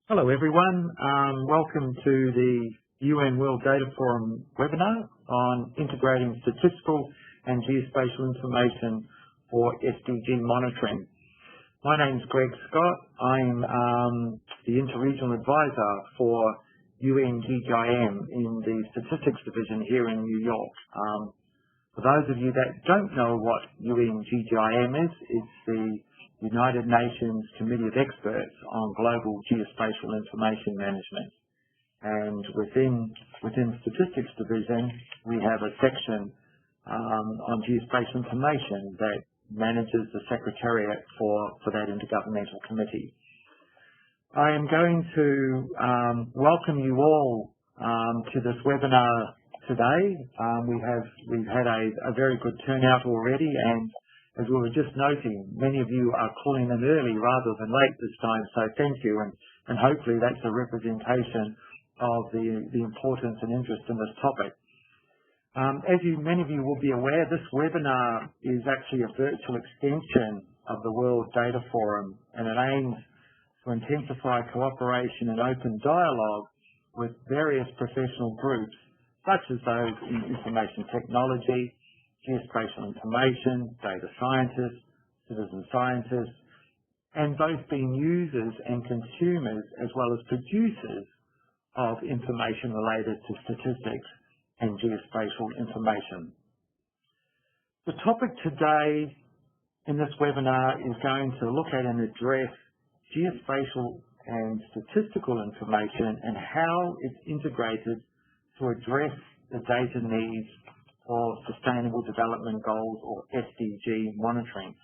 Hello everyone, welcome to the UN World Data Forum webinar on integrating statistical and geospatial information for SDG monitoring. My name is Greg Scott. I'm the Interregional Advisor for UNWDF in the Statistics Division here in New York. For those of you that don't know what UNWDF is, it's the United Nations Committee of Experts on Global Geospatial Information Management. And within Statistics Division, we have a section on geospatial information that manages the Secretariat for that intergovernmental committee. I am going to welcome you all to this webinar today. We've had a very good turnout already, and as we were just noting, many of you are calling in early rather than late this time, so thank you, and hopefully that's a representation of the importance and interest in this topic. As many of you will be aware, this webinar is actually a virtual extension of the World Data Forum, and it aims to intensify cooperation and open dialogue with various professional groups, such as those in information technology, geospatial information, data scientists, citizen scientists, and both being users and consumers as well as producers of information related to statistics and geospatial information. The topic today in this webinar is going to look at and address geospatial and statistical information and how it's integrated to address the data needs or Sustainable Development Goals, or SDG, monitoring.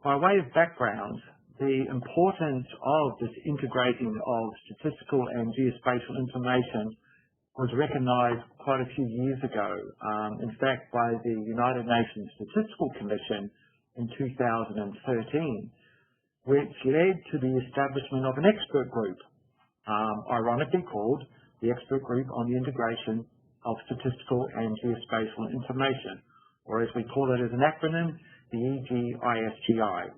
By way of background, the importance of this integrating of statistical and geospatial information was recognised quite a few years ago, in fact by the United Nations Statistical Commission in 2013, which led to the establishment of an expert group, ironically called the Expert Group on the Integration of Statistical and Geospatial Information, or as we call it as an acronym, the EGISGI.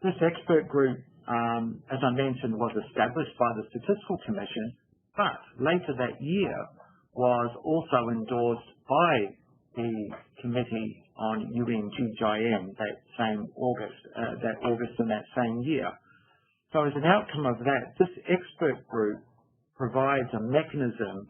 This expert group, as I mentioned, was established by the Statistical Commission, but later that year was also endorsed by the Committee on UNWDF that same August, in that same year. So as an outcome of that, this expert group provides a mechanism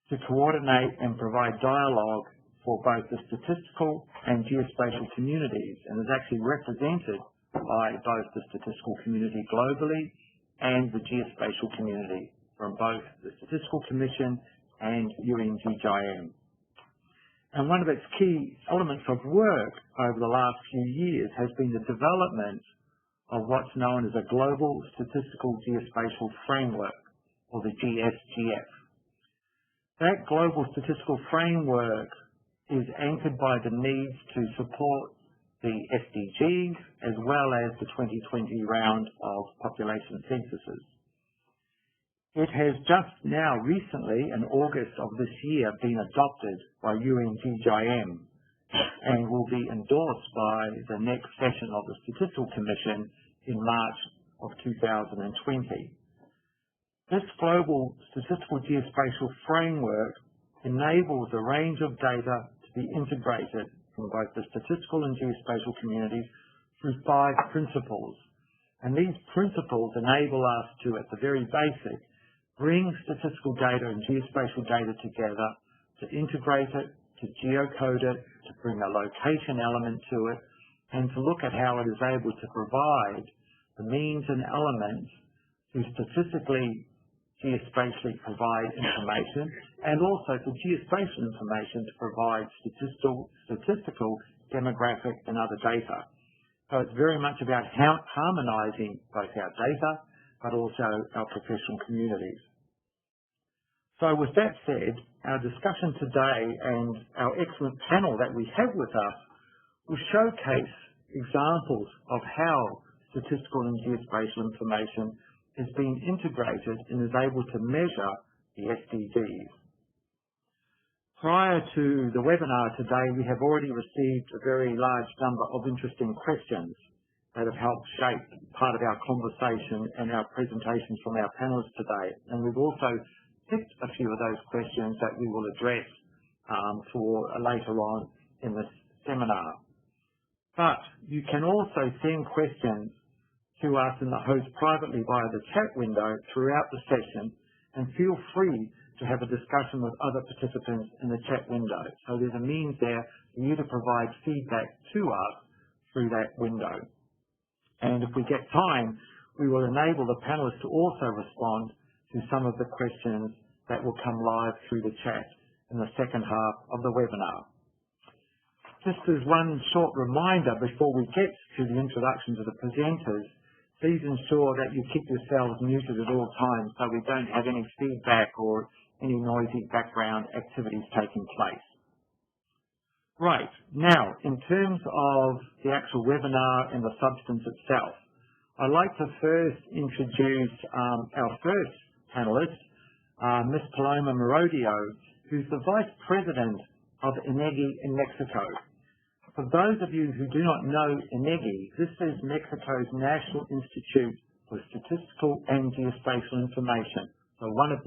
to coordinate and provide dialogue for both the statistical and geospatial communities, and is actually represented by both the statistical community globally and the geospatial community from both the Statistical Commission and UNWDF. And one of its key elements of work over the last few years has been the development of what's known as a Global Statistical Geospatial Framework, or the GSGF. That global statistical framework is anchored by the needs to support the SDGs as well as the 2020 round of population censuses. It has just now recently, in August of this year, been adopted by UNWDF and will be endorsed by the next session of the Statistical Commission in March of 2020. This global statistical geospatial framework enables a range of data to be integrated from both the statistical and geospatial communities through 5 principles. And these principles enable us to, at the very basic, bring statistical data and geospatial data together, to integrate it, to geocode it, to bring a location element to it, and to look at how it is able to provide the means and elements to statistically geospatially provide information, and also for geospatial information to provide statistical, demographic, and other data. So it's very much about harmonizing both our data, but also our professional communities. So with that said, our discussion today and our excellent panel that we have with us will showcase examples of how statistical and geospatial information is being integrated and is able to measure the SDGs. Prior to the webinar today, we have already received a very large number of interesting questions, that have helped shape part of our conversation and our presentations from our panelists today. And we've also picked a few of those questions that we will address for later on in this seminar. But you can also send questions to us and the host privately via the chat window throughout the session, and feel free to have a discussion with other participants in the chat window. So there's a means there for you to provide feedback to us through that window. And if we get time, we will enable the panelists to also respond to some of the questions that will come live through the chat in the second half of the webinar. Just as one short reminder before we get to the introduction to the presenters, please ensure that you keep yourselves muted at all times so we don't have any feedback or any noisy background activities taking place. Right, now in terms of the actual webinar and the substance itself, I'd like to first introduce our first panelist, Ms. Paloma Merodio, who's the Vice President of INEGI in Mexico. For those of you who do not know INEGI, this is Mexico's National Institute for Statistical and Geospatial Information. So one of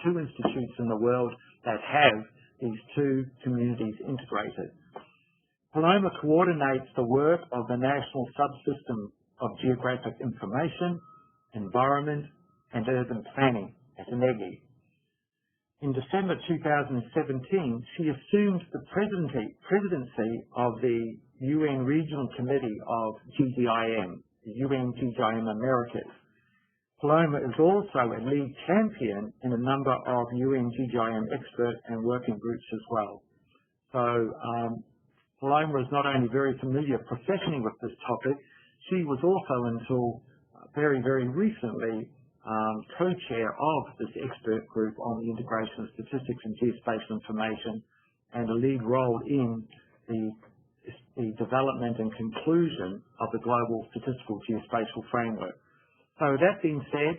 two institutes in the world that have these two communities integrated. Paloma coordinates the work of the National Subsystem of Geographic Information, Environment and Urban Planning at INEGI. In December 2017, she assumed the presidency of the UN Regional Committee of GGIM, the UN GGIM Americas. Paloma is also a lead champion in a number of UN GGIM expert and working groups as well. So Paloma is not only very familiar professionally with this topic, she was also until very, very recently co-chair of this expert group on the integration of statistics and geospatial information, and a lead role in the development and conclusion of the global statistical geospatial framework. So that being said,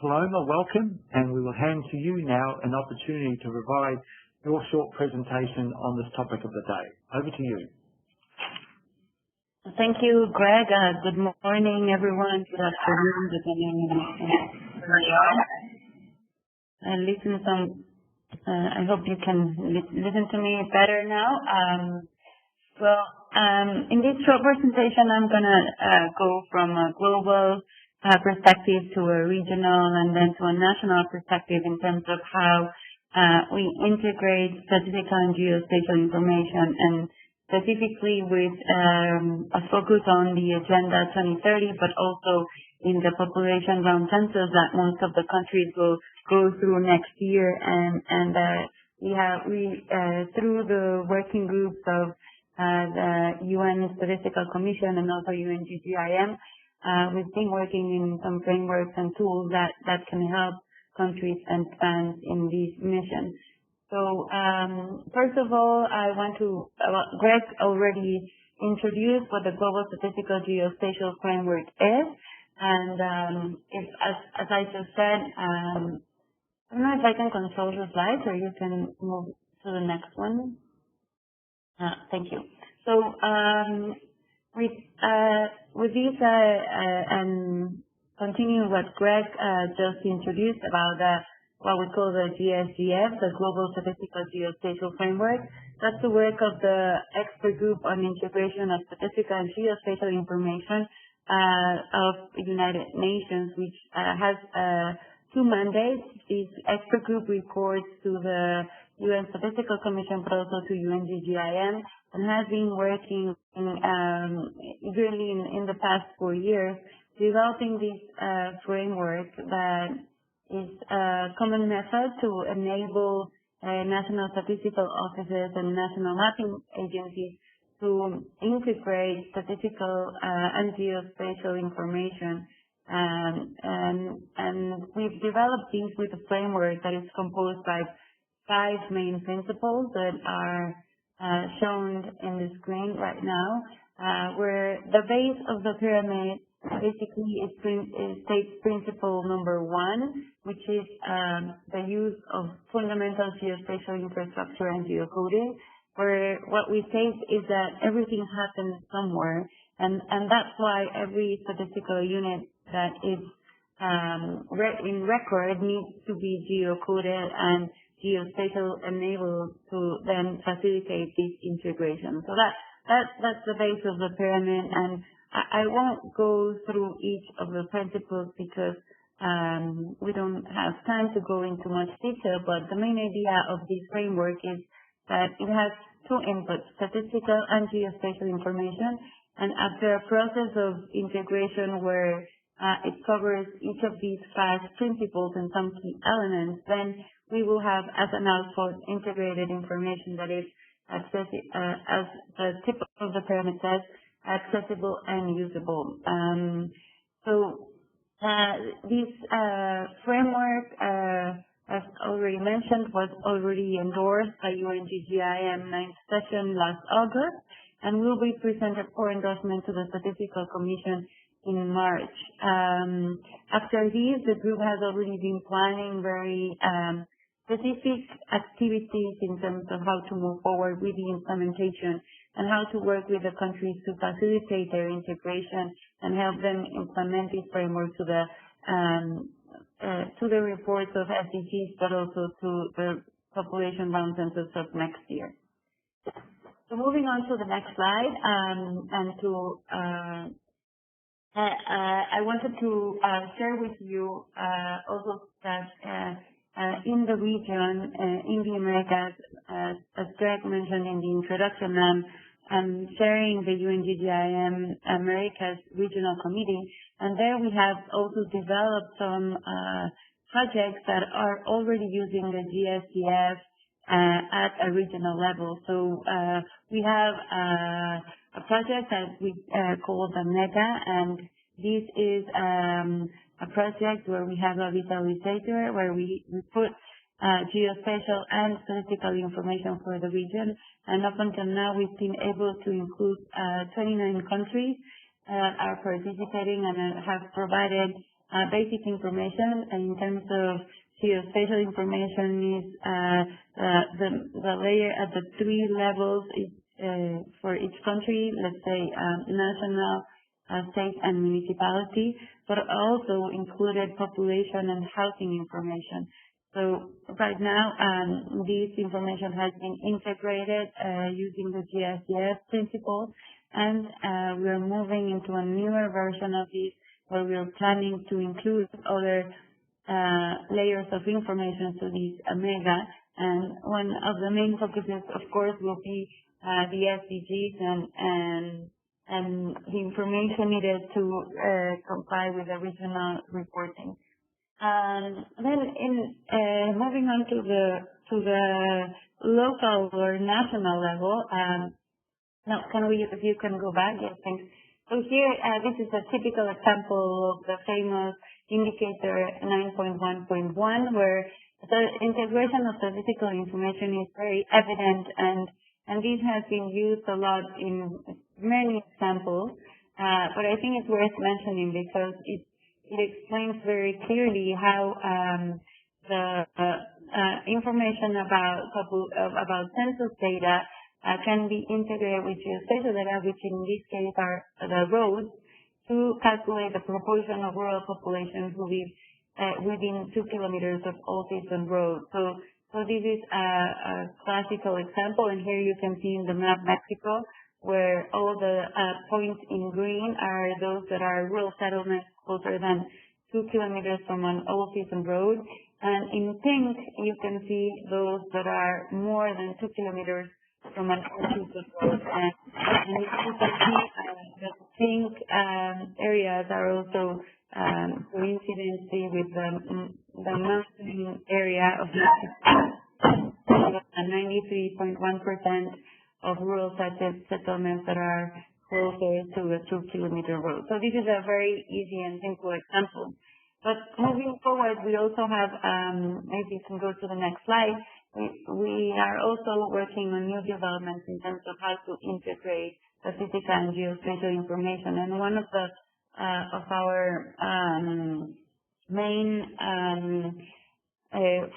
Paloma, welcome, and we will hand to you now an opportunity to provide your short presentation on this topic of the day. Over to you. Thank you, Greg. Good morning, everyone. Good afternoon, depending on where you are. I hope you can listen to me better now. In this short presentation, I'm going to go from a global perspective to a regional and then to a national perspective in terms of how we integrate statistical and geospatial information, and specifically with a focus on the Agenda 2030, but also in the population round census that most of the countries will go through next year. And we through the working groups of the UN Statistical Commission and also UN GGIM, we've been working in some frameworks and tools that can help countries advance in these missions. So first of all, I want to, Greg already introduced what the Global Statistical Geospatial Framework is. And as I just said, I don't know if I can control the slides or you can move to the next one. Thank you. So with this, and continue what Greg just introduced about what we call the GSGF, the Global Statistical Geospatial Framework. That's the work of the expert group on integration of statistical and geospatial information of the United Nations, which has two mandates. This expert group reports to the UN Statistical Commission, but also to UN GGIM, and has been working eagerly in the past 4 years, developing this framework that is a common method to enable national statistical offices and national mapping agencies to integrate statistical and geospatial information. And we've developed this with a framework that is composed by 5 main principles that are shown in the screen right now, where the base of the pyramid basically states principle number 1, which is the use of fundamental geospatial infrastructure and geocoding, where what we say is that everything happens somewhere, And that's why every statistical unit that is in record needs to be geocoded and geospatial enabled to then facilitate this integration. So that's the base of the pyramid, and I won't go through each of the principles because we don't have time to go into much detail, but the main idea of this framework is that it has two inputs, statistical and geospatial information, and after a process of integration where it covers each of these 5 principles and some key elements, then we will have as an output integrated information that is as the tip of the pyramid says, accessible and usable. This framework, as already mentioned, was already endorsed by UNWDF 9th session last August, and will be presented for endorsement to the Statistical Commission in March. After this, the group has already been planning very specific activities in terms of how to move forward with the implementation and how to work with the countries to facilitate their integration and help them implement this framework to the reports of SDGs, but also to the population bound census of next year. So moving on to the next slide, I wanted to share with you also that in the region, in the Americas, as Greg mentioned in the introduction, I'm chairing the UNWDF Americas Regional Committee, and there we have also developed some projects that are already using the GSDF at a regional level. So we have a project that we call the MEGA, and this is a project where we have a visualizer where we put geospatial and statistical information for the region. And up until now, we've been able to include 29 countries that are participating and have provided basic information. And in terms of geospatial information, is the layer at the 3 levels is for each country, let's say national, state and municipality, but also included population and housing information. So right now, this information has been integrated using the GSDF principles, and we're moving into a newer version of this where we're planning to include other layers of information to this MEGA. And one of the main focuses, of course, will be the SDGs and the information needed to comply with the regional reporting. Then moving on to the local or national level, now if you can go back, yes, thanks. So here, this is a typical example of the famous indicator 9.1.1, where the integration of statistical information is very evident, and this has been used a lot in many examples, but I think it's worth mentioning because it explains very clearly how the information about census data can be integrated with geospatial data, which in this case are the roads, to calculate the proportion of rural population who live within 2 kilometers of all season roads. So this is a classical example, and here you can see in the map Mexico, where all the points in green are those that are rural settlements closer than 2 kilometers from an all-season road, and in pink you can see those that are more than 2 kilometers from an all-season road. And you can see the pink areas are also coincidentally with the mountain area of Mexico, 93.1% of rural settlements that are closer to a 2-kilometer road. So this is a very easy and simple example. But moving forward, we also have, maybe you can go to the next slide, we are also working on new developments in terms of how to integrate statistical and geospatial information. And one of our main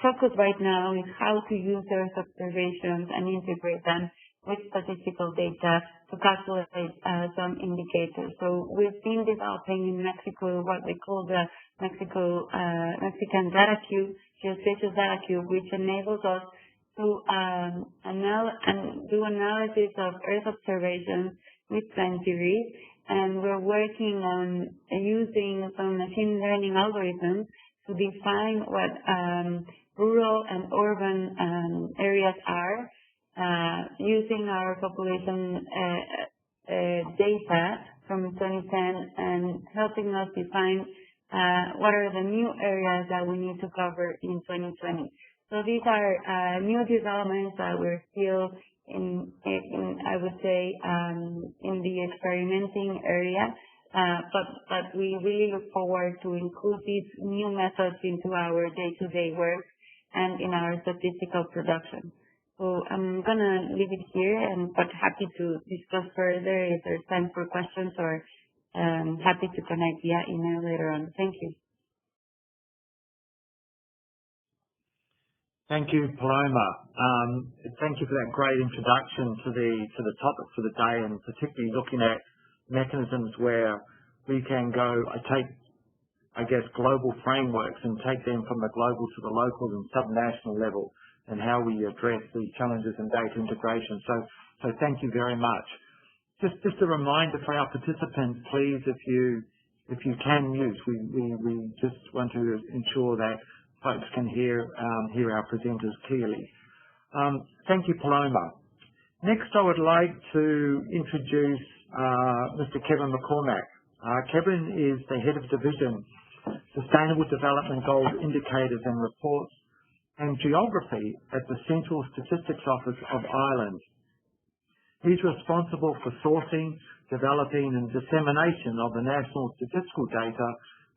focus right now is how to use Earth observations and integrate them with statistical data to calculate some indicators. So we've been developing in Mexico what we call the Mexican data cube, geospatial data cube, which enables us to do analysis of Earth observations with time series. And we're working on using some machine learning algorithms to define what rural and urban areas are, using our population data from 2010 and helping us define what are the new areas that we need to cover in 2020. So these are new developments that we're still in I would say, in the experimenting area, but we really look forward to include these new methods into our day-to-day work and in our statistical production. So I'm gonna leave it here, but happy to discuss further if there's time for questions, or happy to connect via email later on. Thank you. Thank you, Paloma. Thank you for that great introduction to the topic for the day, and particularly looking at mechanisms where we can go, I guess, global frameworks and take them from the global to the local and subnational level, and how we address these challenges in data integration. So thank you very much. Just a reminder for our participants, please, if you can mute, we just want to ensure that folks can hear our presenters clearly. Thank you, Paloma. Next, I would like to introduce Mr. Kevin McCormack. Kevin is the Head of Division, Sustainable Development Goals Indicators and Reports and Geography at the Central Statistics Office of Ireland. He's responsible for sourcing, developing and dissemination of the national statistical data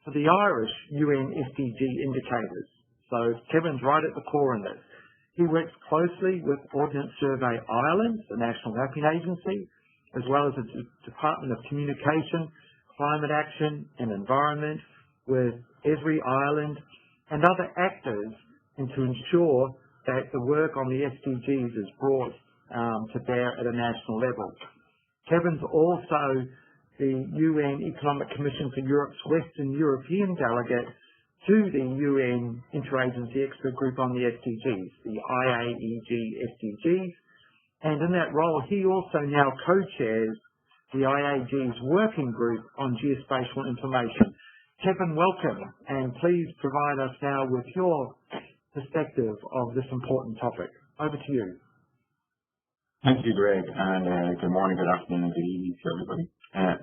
for the Irish UN SDG indicators. So Kevin's right at the core in this. He works closely with Ordnance Survey Ireland, the national mapping agency, as well as the Department of Communication, Climate Action and Environment, with Esri Ireland and other actors, and to ensure that the work on the SDGs is brought to bear at a national level. Kevin's also the UN Economic Commission for Europe's Western European delegate to the UN Interagency Expert Group on the SDGs, the IAEG SDGs, and in that role he also now co-chairs the IAG's Working Group on Geospatial Information. Kevin, welcome, and please provide us now with your perspective of this important topic. Over to you. Thank you, Greg, and good morning, good afternoon, and good evening to everybody.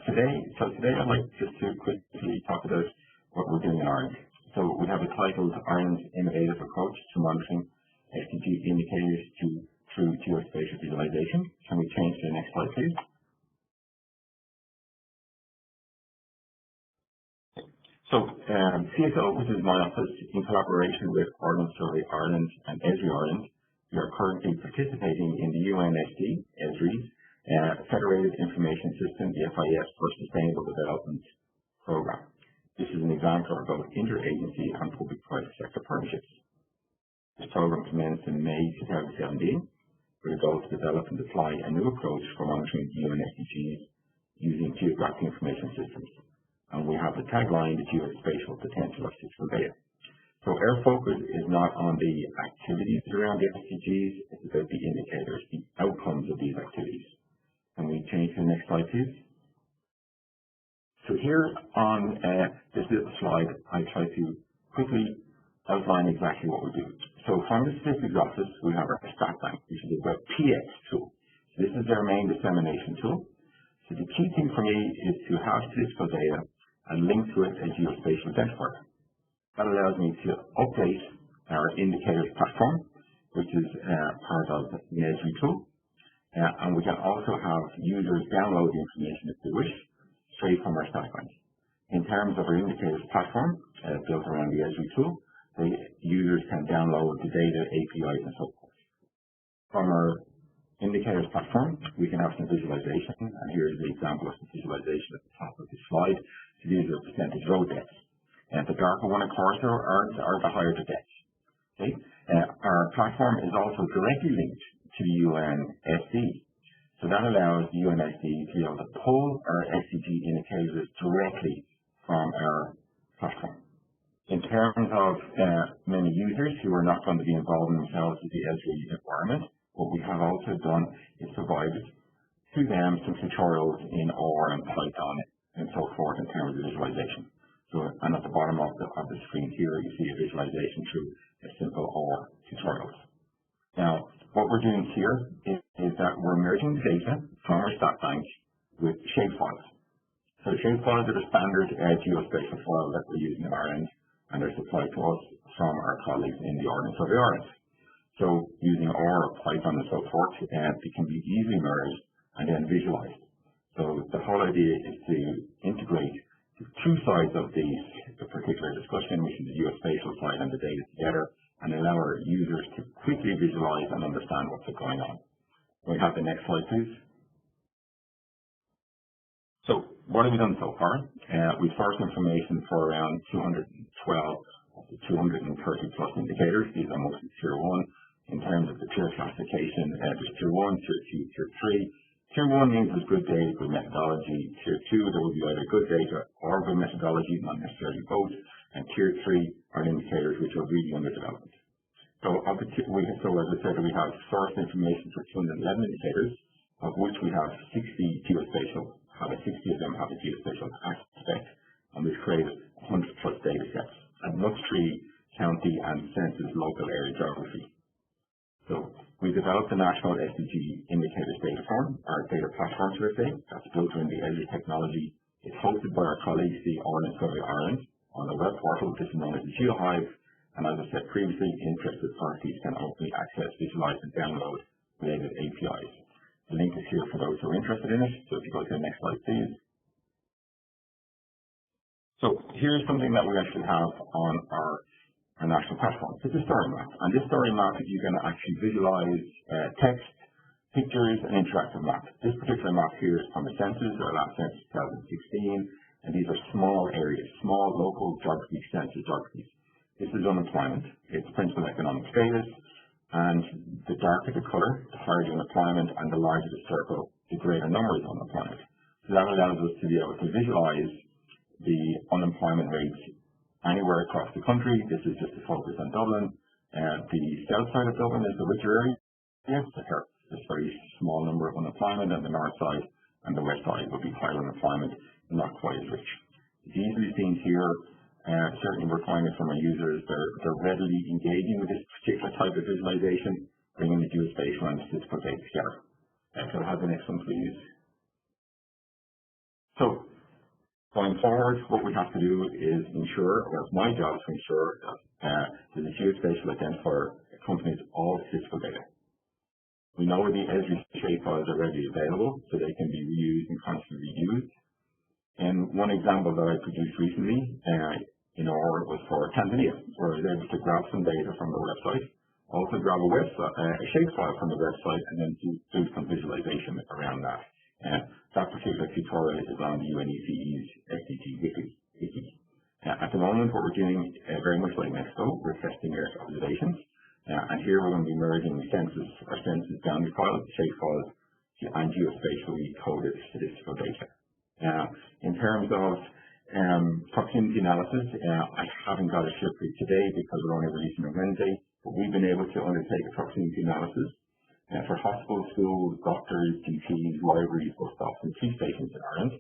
Today I'd like just to quickly talk about what we're doing in Ireland. So we have a titled Ireland's Innovative Approach to Monitoring SDG Indicators through Geospatial Visualization. Can we change to the next slide, please? So CSO, which is my office, in collaboration with Ordnance Survey Ireland and Esri Ireland, we are currently participating in the UNSD, Esri's, Federated Information System, the FIS, for Sustainable Development Program. This is an example of both interagency and public-private sector partnerships. This program commenced in May 2017 with a goal to develop and deploy a new approach for monitoring the UN SDGs using geographic information systems. And we have the tagline, the geospatial potential of statistical data. So our focus is not on the activities around the SDGs, it's about the indicators, the outcomes of these activities. Can we change to the next slide, please? So here on this little slide, I try to quickly outline exactly what we do. So from the Statistics Office, we have our stat bank, which is a PX tool. So this is their main dissemination tool. So the key thing for me is to have statistical data and link to it a geospatial identifier. That allows me to update our indicators platform, which is part of the Esri tool. And we can also have users download the information if they wish, straight from our stat bank. In terms of our indicators platform, built around the Esri tool, the users can download the data, APIs, and so forth. From our indicators platform, we can have some visualization, and here's the example of the visualization at the top of the slide. So these are percentage road depths. And the darker one, of course, are the higher the depths. Okay? Our platform is also directly linked to the UN SD, So that allows the UNSD to be able to pull our SDG indicators directly from our platform. In terms of many users who are not going to be involved themselves with the Esri environment, what we have also done is provided to them some tutorials in R and Python and so forth in terms of visualization. So, and at the bottom of the screen here, you see a visualization through a simple R tutorials. Now, what we're doing here is that we're merging the data from our stat bank with shapefiles. So shapefiles are the standard geospatial file that we're using in Ireland, and they're supplied to us from our colleagues in the Ordnance Survey Ireland. So using R or Python and so forth, it can be easily merged and then visualized. So the whole idea is to integrate the two sides of the particular discussion, which is the geospatial side and the data together, and allow our users to quickly visualize and understand what's going on. We have the next slide, please. So what have we done so far? We've sourced information for around 212 of the 230 plus indicators. These are mostly tier 1. In terms of the tier classification, there's tier 1, tier 2, tier 3. Tier 1 means there's good data, good methodology. Tier 2, there will be either good data or good methodology, not necessarily both. And tier 3 are indicators which are really under development. So as I said, we have sourced information for 211 indicators, of which we have 60 geospatial. 60 of them have a geospatial aspect, and we've created 100 plus data sets at much tree, county, and census local area geography. So we developed the National SDG Indicators Data Form, our data platform, should I say. That's built in the Esri technology. It's hosted by our colleagues, the Ordnance Survey Ireland, on the web portal. This is known as the GeoHive. And as I said previously, interested parties can openly access, visualize, and download related APIs. The link is here for those who are interested in it. So if you go to the next slide, please. So here's something that we actually have on our national platform. It's a story map. And this story map, you're going to actually visualize text, pictures, and interactive map. This particular map here is from the census, our last census 2016. And these are small areas, small local geography, census geographies. This is unemployment. It's principal economic status. And the darker the color, the higher the unemployment, and the larger the circle, the greater number of unemployment. So that allows us to be able to visualize the unemployment rates anywhere across the country. This is just to focus on Dublin. The south side of Dublin is the richer area. Yes, there's a very small number of unemployment, and the north side and the west side will be higher unemployment, not quite as rich. It's easily seen here. Certainly we're finding from our users, they're readily engaging with this particular type of visualization, bringing the geospatial and statistical data together. So have the next one, please. So going forward, what we have to do is ensure, or it's my job to ensure that the geospatial identifier accompanies all statistical data. We know the Esri shapefiles are readily available, so they can be reused and constantly reused. And one example that I produced recently, was for Tanzania, where I was able to grab some data from the website, also grab a shapefile from the website, and then do some visualization around that. That particular tutorial is on the UNECE's SDG wiki. At the moment, what we're doing, very much like Mexico, we're testing Earth observations. And here we're going to be merging our census boundary files, shapefiles, and geospatially coded statistical data. In terms of proximity analysis, I haven't got a ship for you today because we're only releasing on Wednesday, but we've been able to undertake a proximity analysis for hospitals, schools, doctors, GPs, libraries, bus stops, and key stations in Ireland.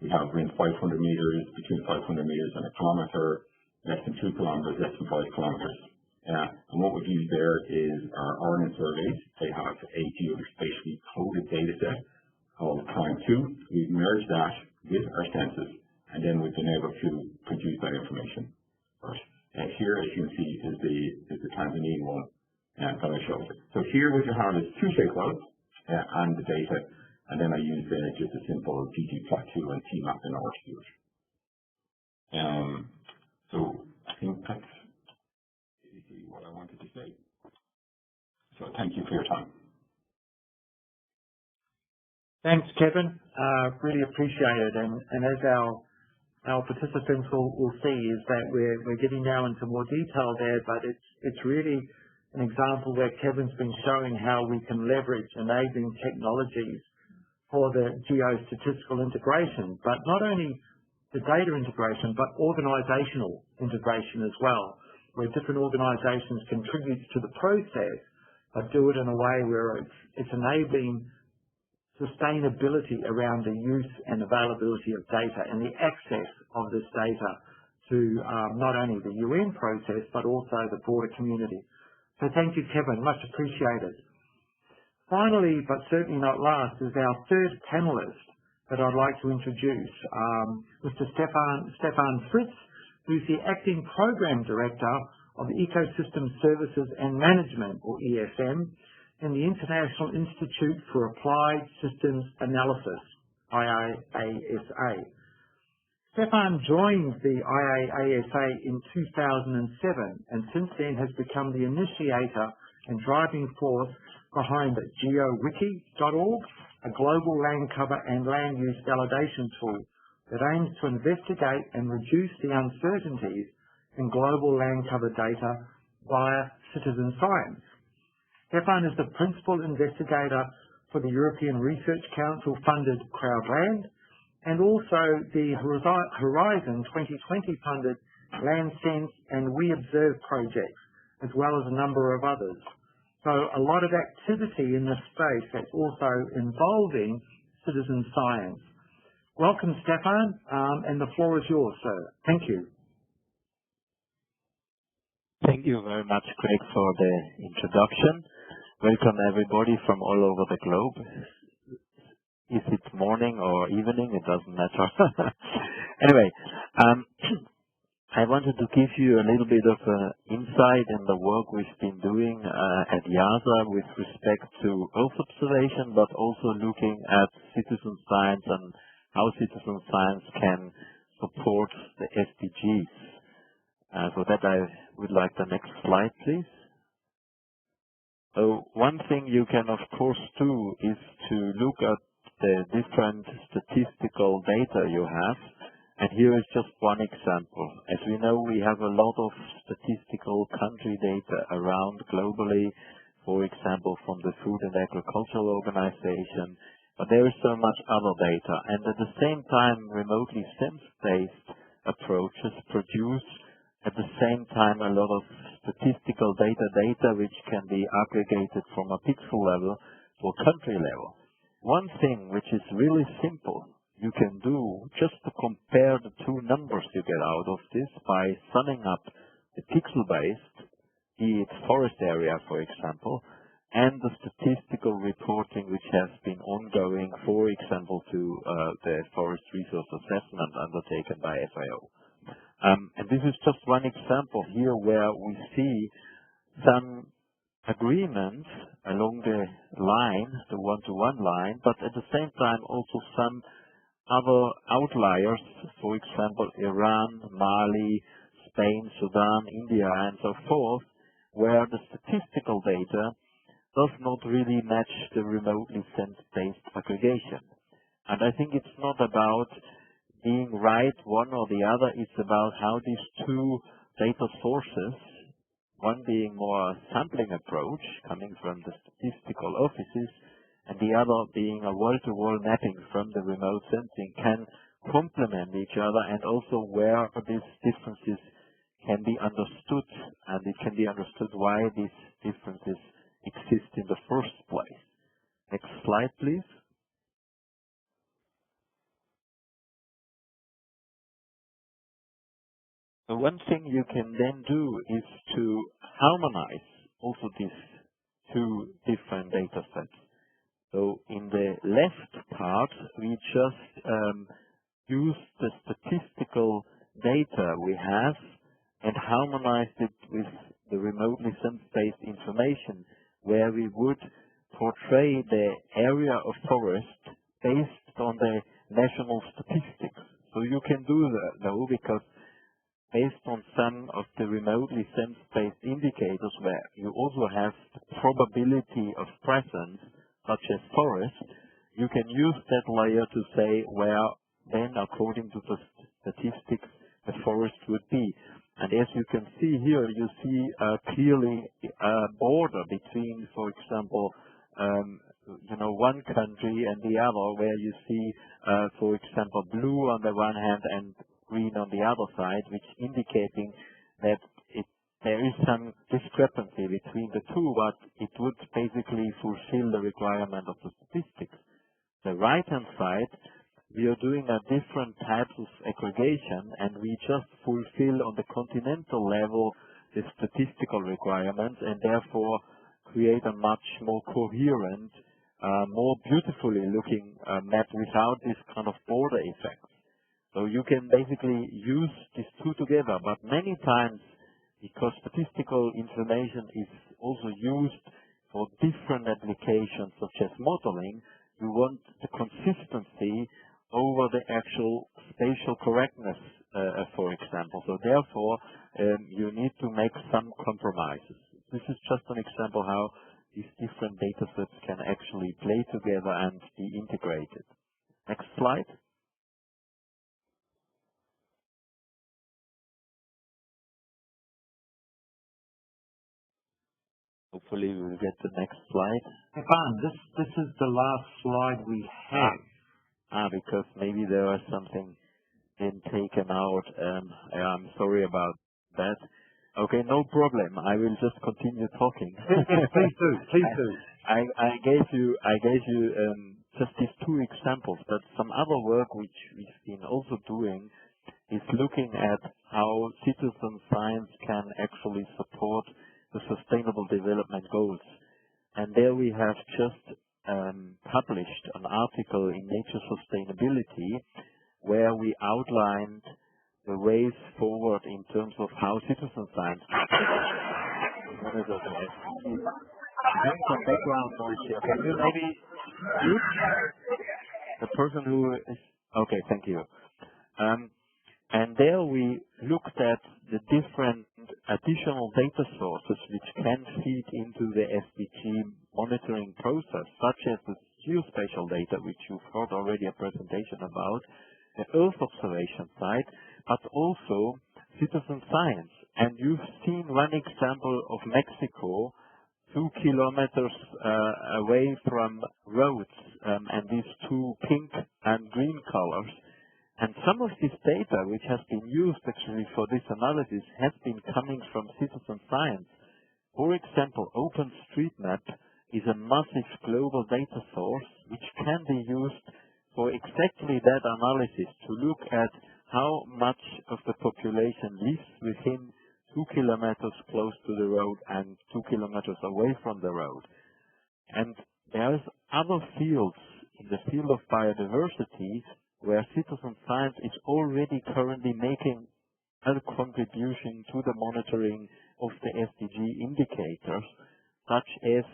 We have between 500 meters, between 500 meters and a kilometre, less than 2 kilometres, less than 5 kilometres. And what we've used there is our Ordnance surveys. They have a geospatially coded data set called Prime 2. We've merged that with our census, and then we've been able to produce that information. Here, as you can see, is the Tanzanian one that I showed you. So here what you have is two shapefiles and the data, and then I use just a simple ggplot2 and tmap in order to do it. So I think that's what I wanted to say. So thank you for your time. Thanks, Kevin. Really appreciate it. And as our participants will see, is that we're getting now into more detail there, but it's really an example where Kevin's been showing how we can leverage enabling technologies for the geostatistical integration, but not only the data integration, but organisational integration as well, where different organisations contribute to the process, but do it in a way where it's enabling sustainability around the use and availability of data and the access of this data to not only the UN process, but also the broader community. So thank you, Kevin, much appreciated. Finally, but certainly not last, is our third panellist that I'd like to introduce, Mr. Stefan Fritz, who's the Acting Program Director of the Ecosystem Services and Management, or ESM, in the International Institute for Applied Systems Analysis, IIASA. Stefan joined the IIASA in 2007 and since then has become the initiator and driving force behind GeoWiki.org, a global land cover and land use validation tool that aims to investigate and reduce the uncertainties in global land cover data via citizen science. Stefan is the principal investigator for the European Research Council funded Crowdland and also the Horizon 2020 funded LandSense and We Observe projects, as well as a number of others. So a lot of activity in this space that's also involving citizen science. Welcome, Stefan, and the floor is yours, sir. Thank you. Thank you very much, Craig, for the introduction. Welcome everybody from all over the globe. Is it morning or evening? It doesn't matter. Anyway, I wanted to give you a little bit of insight in the work we've been doing at IIASA with respect to Earth observation, but also looking at citizen science and how citizen science can support the SDGs. For that, I would like the next slide, please. So one thing you can, of course, do is to look at the different statistical data you have. And here is just one example. As we know, we have a lot of statistical country data around globally, for example, from the Food and Agricultural Organization, but there is so much other data. And at the same time, remotely sense-based approaches produce at the same time a lot of statistical data which can be aggregated from a pixel level to a country level. One thing which is really simple you can do just to compare the two numbers you get out of this by summing up the pixel-based, be it forest area, for example, and the statistical reporting which has been ongoing, for example, to the forest resource assessment undertaken by FAO. And this is just one example here where we see some agreements along the line, the one-to-one line, but at the same time also some other outliers, for example, Iran, Mali, Spain, Sudan, India, and so forth, where the statistical data does not really match the remotely sense-based aggregation. And I think it's not about being right one or the other, it's about how these two data sources, one being more a sampling approach coming from the statistical offices, and the other being a wall-to-wall mapping from the remote sensing, can complement each other, and also where these differences can be understood, and it can be understood why these differences exist in the first place. Next slide, please. So one thing you can then do is to harmonize also these two different data sets. So in the left part, we just use the statistical data we have and harmonized it with the remotely sense-based information, where we would portray the area of forest based on the national statistics. So you can do that though, because based on some of the remotely sense-based indicators where you also have the probability of presence, such as forest, you can use that layer to say where then, according to the statistics, the forest would be. And as you can see here, you see clearly a border between, for example, one country and the other, where you see, for example, blue on the one hand and green on the other side, which indicating that there is some discrepancy between the two, but it would basically fulfill the requirement of the statistics. The right-hand side, we are doing a different types of aggregation, and we just fulfill on the continental level the statistical requirements, and therefore create a much more coherent, more beautifully looking map without this kind of border effects. So you can basically use these two together, but many times, because statistical information is also used for different applications such as modeling, you want the consistency over the actual spatial correctness, for example. So therefore, you need to make some compromises. This is just an example how these different data sets can actually play together and be integrated. Next slide. Hopefully we will get the next slide. Stefan, this is the last slide we have. Because maybe there was something been taken out. I'm sorry about that. Okay, no problem. I will just continue talking. Please do. I gave you just these two examples, but some other work which we've been also doing is looking at how citizen science can actually support the Sustainable Development Goals. And there we have just published an article in Nature Sustainability where we outlined the ways forward in terms of how citizen science can monitor the SDG. Having some background noise here. Can you maybe mute the person who is... Okay, thank you. And there we looked at the different additional data sources which can feed into the SDG monitoring process, such as the geospatial data, which you've heard already a presentation about, the Earth observation side, but also citizen science. And you've seen one example of Mexico, 2 kilometers away from roads, and these two pink and green colors. And some of this data, which has been used actually for this analysis, has been coming from citizen science. For example, OpenStreetMap is a massive global data source which can be used for exactly that analysis, to look at how much of the population lives within 2 kilometers close to the road and 2 kilometers away from the road. And there's other fields in the field of biodiversity where citizen science is already currently making a contribution to the monitoring of the SDG indicators, such as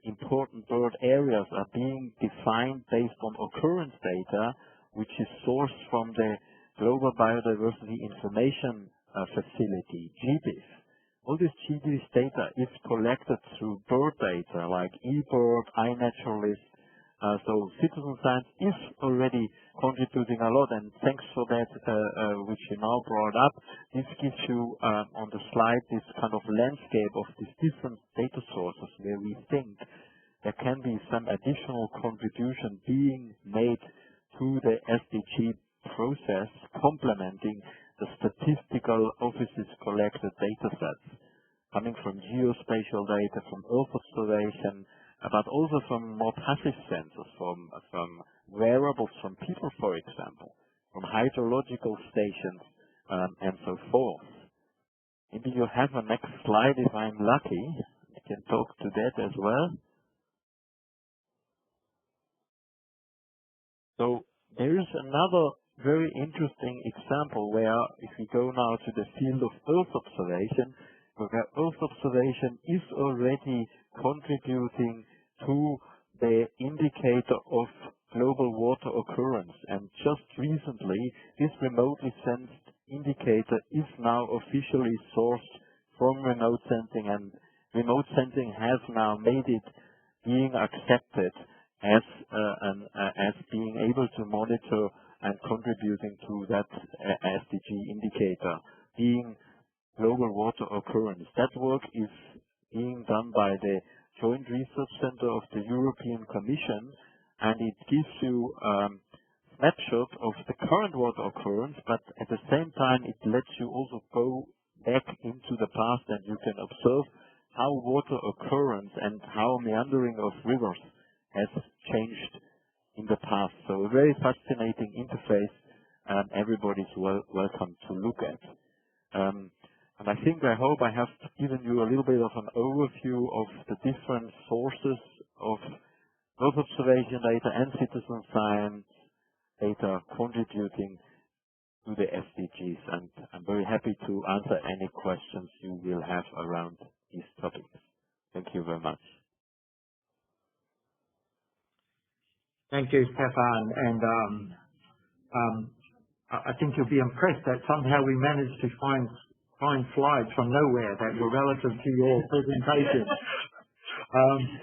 important bird areas are being defined based on occurrence data, which is sourced from the Global Biodiversity Information Facility, GBIF. All this GBIF data is collected through bird data like eBird, iNaturalist. So citizen science is already contributing a lot, and thanks for that, which you now brought up. This gives you on the slide this kind of landscape of these different data sources where we think there can be some additional contribution being made to the SDG process, complementing the statistical office's collected data sets, coming from geospatial data, from Earth observation, but also from more passive sensors, from wearables from people, for example, from hydrological stations, and so forth. Maybe you have a next slide if I'm lucky. I can talk to that as well. So there is another very interesting example where, if we go now to the field of Earth observation, where Earth observation is already contributing to the indicator of global water occurrence. And just recently, this remotely sensed indicator is now officially sourced from remote sensing, and remote sensing has now made it being accepted as being able to monitor and contributing to that SDG indicator, being global water occurrence. That work is being done by the Joint Research Center of the European Commission, and it gives you snapshot of the current water occurrence, but at the same time it lets you also go back into the past, and you can observe how water occurrence and how meandering of rivers has changed in the past. So a very fascinating interface, and everybody's welcome to look at. And I hope I have given you a little bit of an overview of the different sources of Earth observation data and citizen science data contributing to the SDGs, and I'm very happy to answer any questions you will have around these topics. Thank you very much. Thank you, Stefan. And I think you'll be impressed that somehow we managed to find slides from nowhere that were relative to your presentation.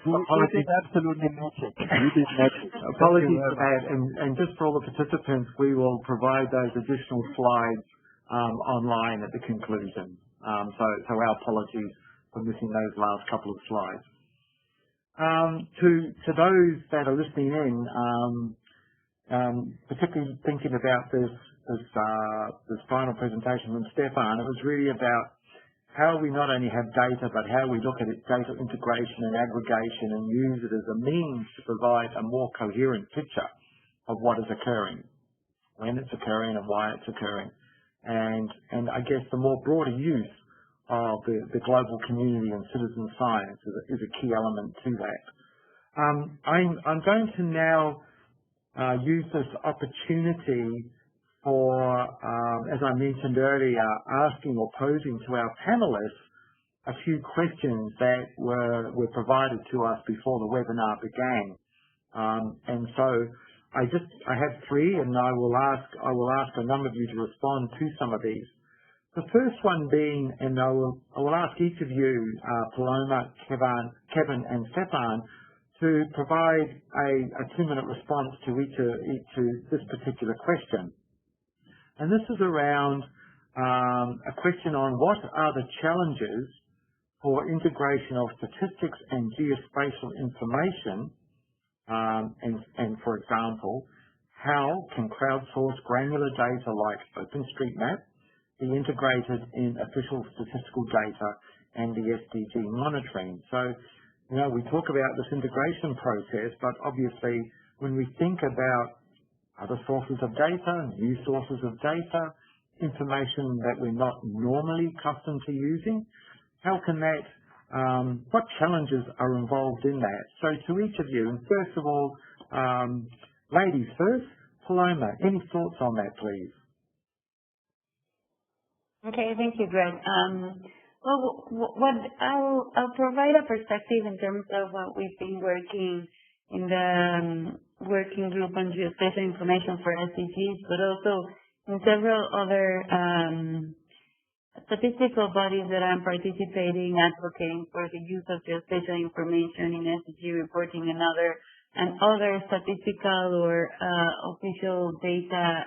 You did absolutely magic. You did magic. Apologies for that. And just for all the participants, we will provide those additional slides online at the conclusion. So our apologies for missing those last couple of slides. To those that are listening in, particularly thinking about this final presentation from Stefan, it was really about how we not only have data, but how we look at it, data integration and aggregation, and use it as a means to provide a more coherent picture of what is occurring, when it's occurring and why it's occurring. And I guess the more broader use of the global community and citizen science is a key element to that. I'm going to now use this opportunity for, as I mentioned earlier, asking or posing to our panelists a few questions that were provided to us before the webinar began. And so I have three, and I will ask a number of you to respond to some of these. The first one being, and I will ask each of you, Paloma, Kevin, and Stefan, to provide a 2-minute response to each to this particular question. And this is around a question on what are the challenges for integration of statistics and geospatial information, and for example, how can crowdsourced granular data like OpenStreetMap be integrated in official statistical data and the SDG monitoring? So, we talk about this integration process, but obviously when we think about other sources of data, new sources of data, information that we're not normally accustomed to using, how can that, what challenges are involved in that? So to each of you, and first of all, ladies first, Paloma, any thoughts on that, please? Okay, thank you, Greg. I'll provide a perspective in terms of what we've been working in the working group on geospatial information for SDGs, but also in several other statistical bodies that I'm participating, advocating for the use of geospatial information in SDG reporting and other statistical or official data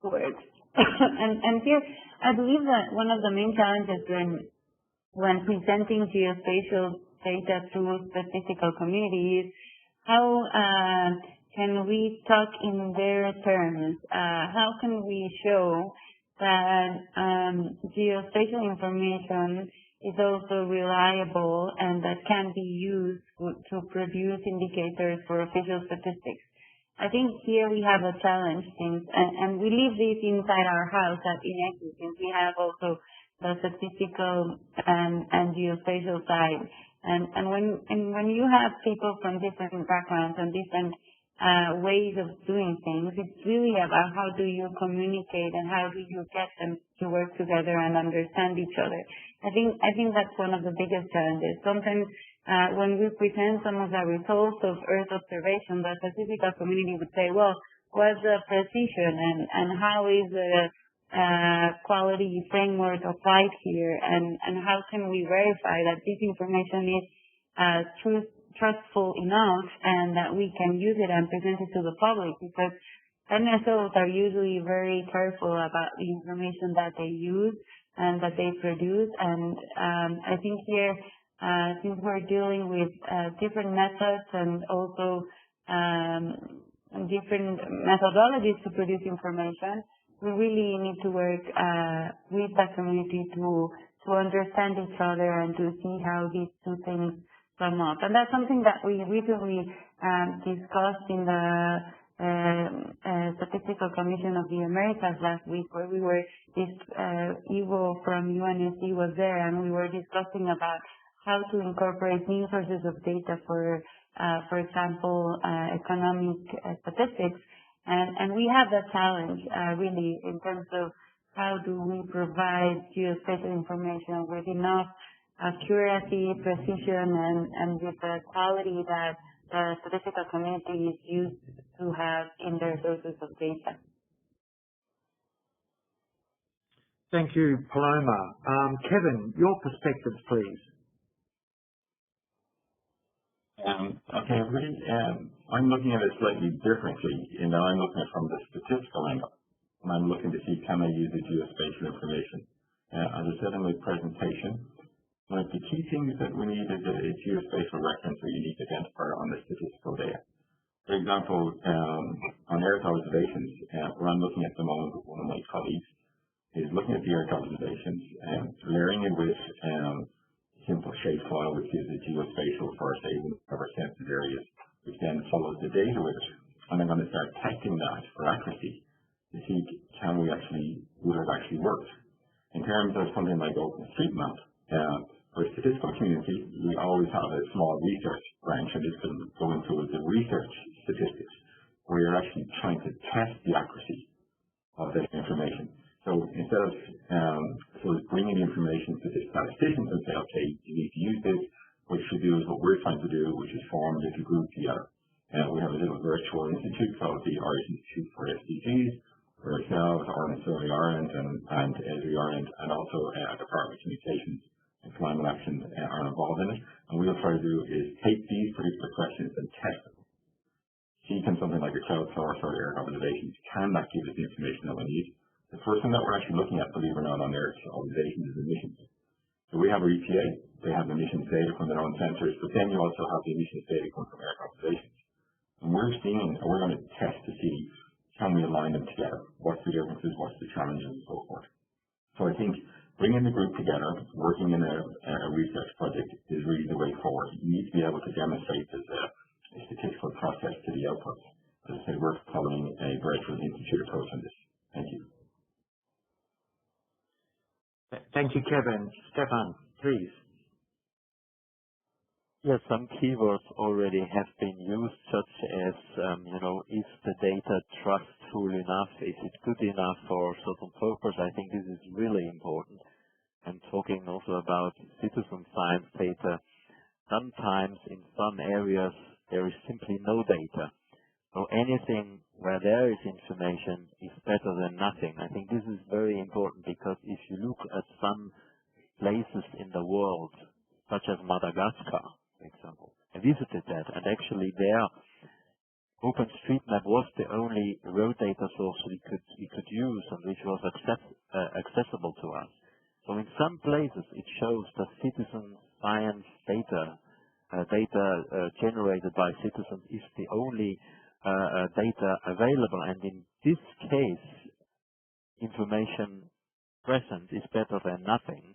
work. And here, I believe that one of the main challenges when presenting geospatial data to statistical communities, how can we talk in their terms? How can we show that geospatial information is also reliable and that can be used to produce indicators for official statistics? I think here we have a challenge, and we leave this inside our house at INEXI, since we have also the statistical and geospatial side. And when you have people from different backgrounds and different ways of doing things, it's really about how do you communicate and how do you get them to work together and understand each other. I think that's one of the biggest challenges. Sometimes when we present some of the results of Earth observation, the statistical community would say, well, what's the precision and how is the quality framework applied here, and how can we verify that this information is trustful enough and that we can use it and present it to the public? Because NSOs are usually very careful about the information that they use and that they produce, and I think here since we're dealing with different methods and also different methodologies to produce information, we really need to work with the community to understand each other and to see how these two things come up. And that's something that we recently discussed in the Statistical Commission of the Americas last week, where we were, Ivo from UNSD was there, and we were discussing about how to incorporate new sources of data for example, economic statistics. And we have that challenge, really, in terms of how do we provide geospatial information with enough accuracy, precision, and with the quality that the statistical community is used to have in their sources of data. Thank you, Paloma. Kevin, your perspectives, please. Okay, everybody. I'm looking at it slightly differently. I'm looking at it from the statistical angle. And I'm looking to see, can I use the geospatial information? As I said in my presentation, one of the key things that we need is a geospatial reference or unique identifier on the statistical data. For example, on Earth observations, where I'm looking at the moment with one of my colleagues, is looking at the Earth observations, layering it with simple shapefile, which is a geospatial for, say, whatever census areas, which then follows the data with it. And I'm going to start testing that for accuracy to see would it actually work. In terms of something like OpenStreetMap, for a statistical community, we always have a small research branch, and this can go into the research statistics, where you're actually trying to test the accuracy of that information. So instead of bringing the information to the statisticians and say, okay, you need to use this, what you should do is what we're trying to do, which is form a little group together. We have a little virtual institute called the Irish Institute for SDGs, where ourselves, Ireland, Survey Ireland, and Esri Ireland, and also Department of Communications and Climate Action are involved in it. And what we'll try to do is take these particular questions and test them. See, can something like a cloud source or Earth observations, can that give us the information that we need? The first thing that we're actually looking at, believe it or not, on Earth observations is emissions. So we have our EPA, they have emissions data from their own sensors, but then you also have the emissions data coming from Earth observations. And we're going to test to see, can we align them together? What's the differences, what's the challenges, and so forth. So I think bringing the group together, working in a research project is really the way forward. You need to be able to demonstrate there's a statistical process to the outputs. As I said, we're following a virtual institute approach on this. Thank you. Thank you, Kevin. Stefan, please. Yes, some keywords already have been used, such as, is the data trustful enough? Is it good enough for a certain purpose? I think this is really important. And talking also about citizen science data, sometimes in some areas there is simply no data. So anything where there is information is better than nothing. I think this is very important, because if you look at some places in the world, such as Madagascar, for example, I visited that, and actually there OpenStreetMap was the only road data source we could use and which was accessible to us. So in some places it shows that citizen science data generated by citizens is the only data available, and in this case information present is better than nothing.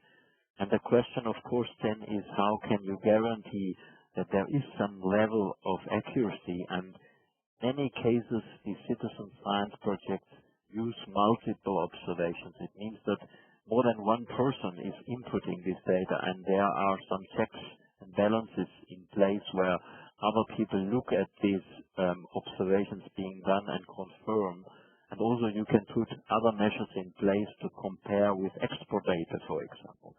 And the question, of course, then is, how can you guarantee that there is some level of accuracy? And in many cases the citizen science projects use multiple observations. It means that more than one person is inputting this data, and there are some checks and balances in place where other people look at these observations being done and confirm. And also you can put other measures in place to compare with export data, for example.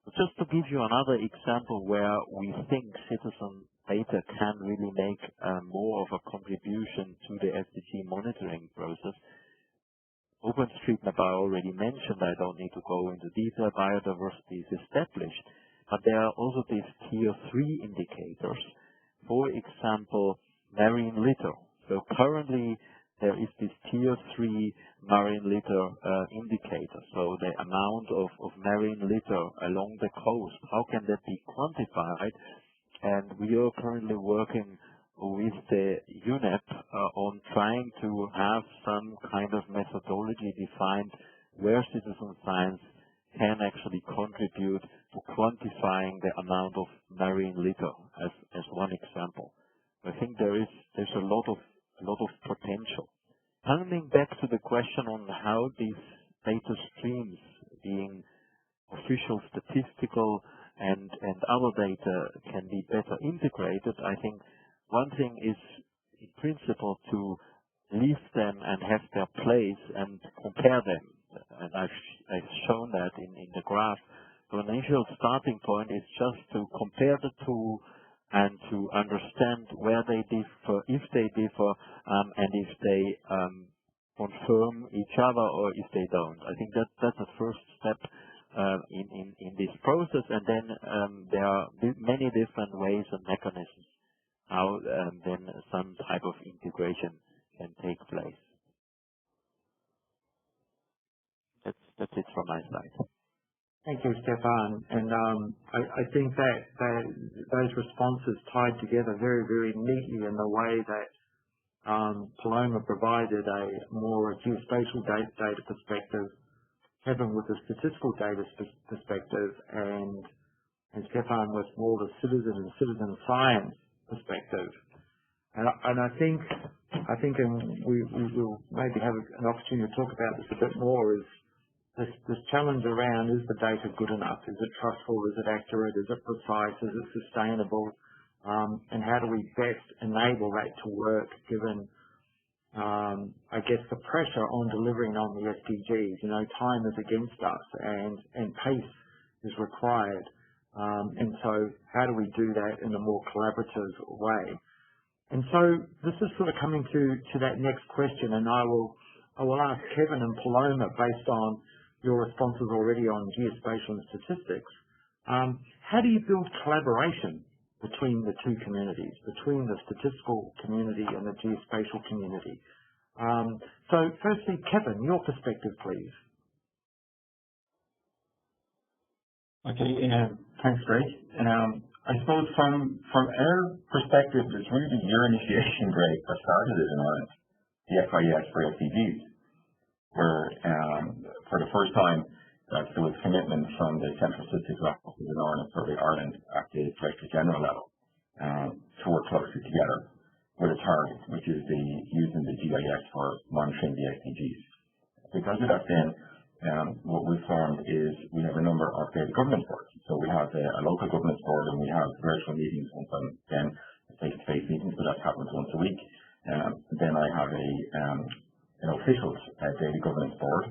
But just to give you another example where we think citizen data can really make more of a contribution to the SDG monitoring process. OpenStreetMap I already mentioned, I don't need to go into detail. Biodiversity is established, but there are also these tier 3 indicators. For example, marine litter. So currently there is this tier 3 marine litter indicator. So the amount of marine litter along the coast, how can that be quantified? And we are currently working with the UNEP on trying to have some kind of methodology defined where citizen science can actually contribute to quantifying the amount of marine litter as one example. I think there's a lot of potential. Coming back to the question on how these data streams, being official, statistical, and other data, can be better integrated, I think one thing is, in principle, to leave them and have their place and compare them. And I've shown that in the graph. So an initial starting point is just to compare the two and to understand where they differ, if they differ, and if they confirm each other or if they don't. I think that's the first step in this process, and then there are many different ways and mechanisms how then some type of integration can take place. That's it from my side. Thank you, Stefan. And I think that those responses tied together very, very neatly in the way that Paloma provided a more geospatial data perspective, Kevin with the statistical data perspective, and Stefan with more the citizen and citizen science perspective. And I think, and we will maybe have an opportunity to talk about this a bit more, is this challenge around, is the data good enough? Is it trustful? Is it accurate? Is it precise? Is it sustainable? And how do we best enable that to work given, I guess, the pressure on delivering on the SDGs? You know, time is against us and pace is required. And so how do we do that in a more collaborative way? And so this is sort of coming to that next question, and I will ask Kevin and Paloma, based on your responses already on geospatial and statistics, how do you build collaboration between the two communities, between the statistical community and the geospatial community? So firstly, Kevin, your perspective, please. Okay, thanks, Greg. I suppose from our perspective, it's really your initiation, Greg, that started it in Ireland, the FIS for SDGs, where for the first time there was commitment from the Central Statistical Office in Ireland, Survey Ireland, at the Director General level, to work closely together with a target, which is using the GIS for monitoring the SDGs. Because of that, then, what we found is we have a number of data governance boards. So we have a local governance board, and we have virtual meetings, and then face-to-face meetings, but that happens once a week. Then I have an official data governance board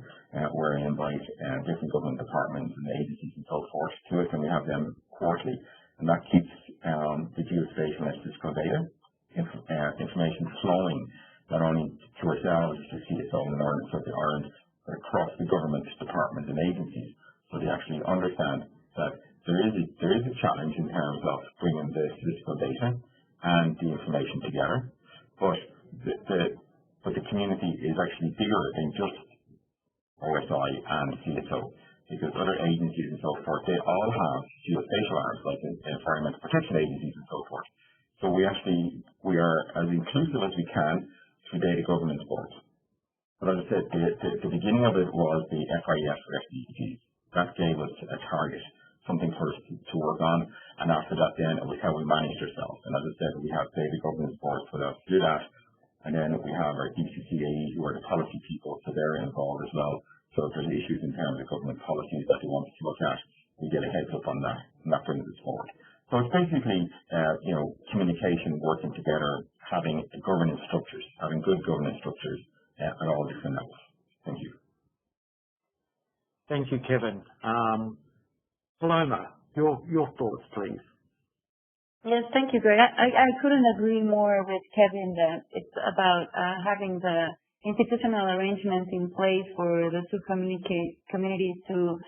where I invite different government departments and agencies and so forth to it, and we have them quarterly. And that keeps the geospatial and statistical data information flowing not only to ourselves, to CSO in Ireland, Survey Ireland, but across the government departments and agencies, so they actually understand that there is a challenge in terms of bringing the statistical data and the information together, but the community is actually bigger than just OSI and CSO, because other agencies and so forth, they all have geospatial arms, like environmental protection agencies and so forth. So we are as inclusive as we can through data governance boards. But as I said, the beginning of it was the FIS for SDGs. That gave us a target, something for us to work on, and after that then it was how we managed ourselves. And as I said, we have data governance boards for us to do that, and then we have our DCCAE, who are the policy people, so they're involved as well. So if there's issues in terms of government policies that they want us to look at, we get a heads up on that, and that brings us forward. So it's basically, communication, working together, having governance structures, having good governance structures at all different levels. Thank you. Thank you, Kevin. Paloma, your thoughts, please. Yes, thank you, Greg. I couldn't agree more with Kevin that it's about having the institutional arrangements in place for the two communities to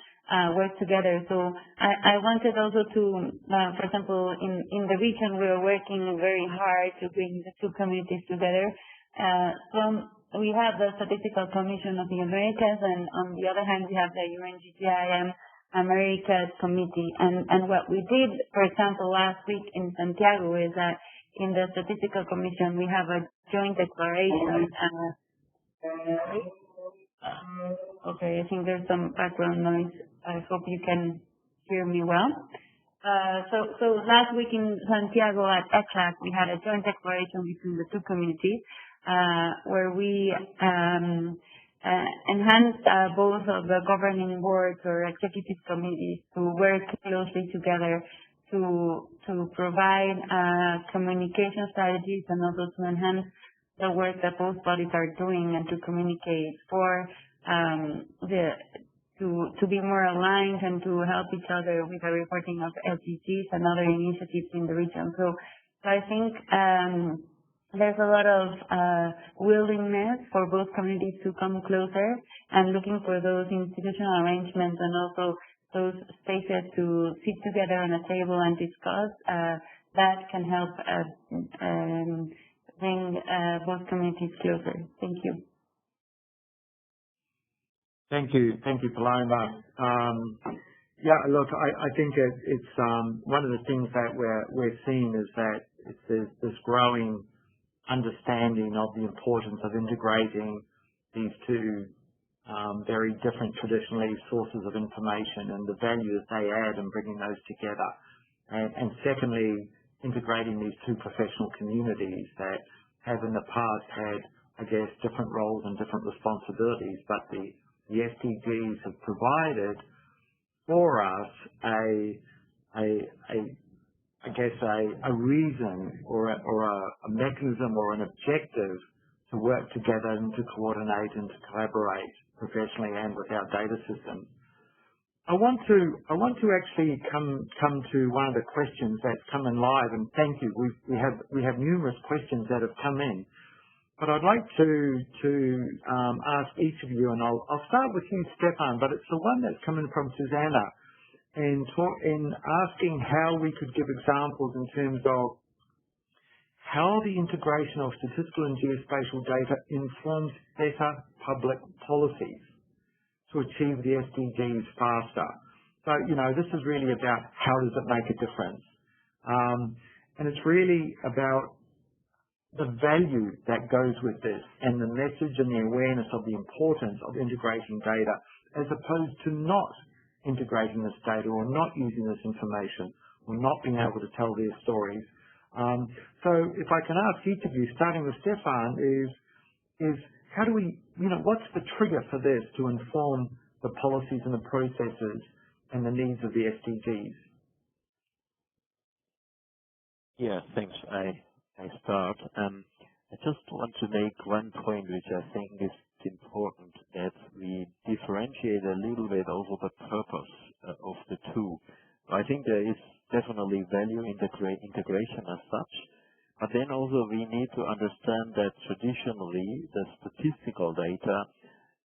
work together. So I wanted also to, for example, in the region, we are working very hard to bring the two communities together. From we have the Statistical Commission of the Americas, and on the other hand, we have the UNWDF Americas Committee. And what we did, for example, last week in Santiago is that in the Statistical Commission, we have a joint declaration. Okay, I think there's some background noise. I hope you can hear me well. So last week in Santiago at ECHAC, we had a joint declaration between the two communities, where we enhanced both of the governing boards or executive committees to work closely together to provide communication strategies and also to enhance the work that both bodies are doing and to communicate for to be more aligned and to help each other with the reporting of SDGs and other initiatives in the region. So I think there's a lot of willingness for both communities to come closer and looking for those institutional arrangements and also those spaces to sit together on a table and discuss that can help bring both communities closer. Thank you. Thank you, Paloma. Yeah, look, I think it's one of the things that we're seeing is that there's this growing understanding of the importance of integrating these two very different traditionally sources of information and the value that they add in bringing those together. And secondly, integrating these two professional communities that have in the past had, I guess, different roles and different responsibilities, but the SDGs have provided for us a reason or a mechanism or an objective to work together and to coordinate and to collaborate professionally and with our data systems. I want to actually come to one of the questions that's come in live, and thank you. We have numerous questions that have come in. But I'd like to ask each of you, and I'll start with you, Stefan, but it's the one that's coming from Susanna, in asking how we could give examples in terms of how the integration of statistical and geospatial data informs better public policies to achieve the SDGs faster. So, this is really about how does it make a difference. And it's really about the value that goes with this and the message and the awareness of the importance of integrating data as opposed to not integrating this data or not using this information or not being able to tell their stories. So if I can ask each of you, starting with Stefan, is how do we, what's the trigger for this to inform the policies and the processes and the needs of the SDGs? Yeah, thanks. I start. I just want to make one point which I think is important, that we differentiate a little bit over the purpose of the two. I think there is definitely value in the integration as such, but then also we need to understand that traditionally the statistical data